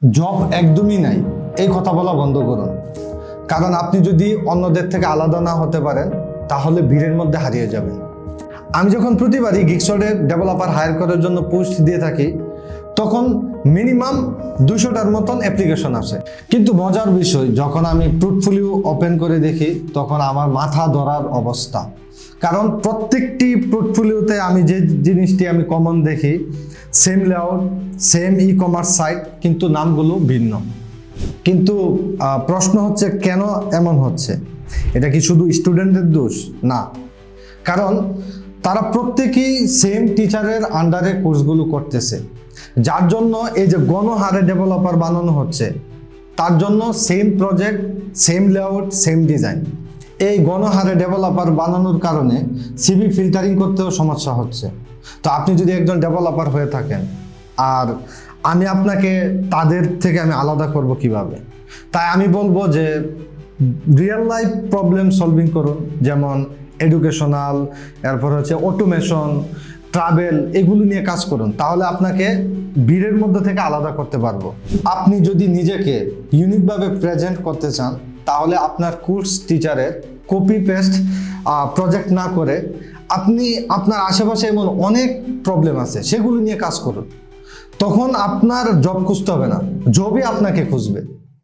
Job একদমই নাই এই কথা বলা বন্ধ করুন। কারণ আপনি যদি অন্যদের থেকে আলাদা না হতে পারেন তাহলে ভিড়ের মধ্যে হারিয়ে যাবেন। আমি যখন প্রতিবারই গিগসর্টের ডেভেলপার হায়ার করার জন্য পোস্ট দিয়ে থাকি তখন মিনিমাম 200টার মতন অ্যাপ্লিকেশন আসে। কিন্তু মজার বিষয়, যখন আমি পোর্টফোলিও ওপেন করে দেখি তখন আমার মাথা ধরার অবস্থা। কারণ প্রত্যেকটি পোর্টফোলিওতে আমি যে জিনিসটি আমি কমন দেখি, same layout, same e commerce site, কিন্তু নামগুলো ভিন্ন। কিন্তু প্রশ্ন হচ্ছে কেন এমন হচ্ছে? এটা কি শুধু স্টুডেন্টদের দোষ? না, কারণ তারা প্রত্যেকেই সেম টিচারের আন্ডারে কোর্সগুলো করতেছে, যার জন্য এই যে গণহারে ডেভেলপার বানানো হচ্ছে, তার জন্য same project, same layout, same design. এই গণহারে ডেভেলপার বানানোর কারণে সিভি ফিল্টারিং করতেও সমস্যা হচ্ছে। তো আপনি যদি একজন ডেভেলপার হয়ে থাকেন আর আমি আপনাকে তাদের থেকে আমি আলাদা করব কিভাবে? তাই আমি বলবো যে রিয়েল লাইফ প্রবলেম সলভিং করুন, যেমন এডুকেশনাল, এরপর হচ্ছে অটোমেশন, ট্রাভেল, এগুলো নিয়ে কাজ করুন। তাহলে আপনাকে ভিড়ের মধ্যে থেকে আলাদা করতে পারবো। আপনি যদি নিজেকে ইউনিকভাবে প্রেজেন্ট করতে চান তাহলে আপনার কোর্স টিচারের কপি পেস্ট প্রজেক্ট না করে আপনি আপনার আশেপাশে এমন অনেক প্রবলেম আছে সেগুলো নিয়ে কাজ করুন। তখন আপনার জব খুঁজতে হবে না, জবই আপনাকে খুঁজবে।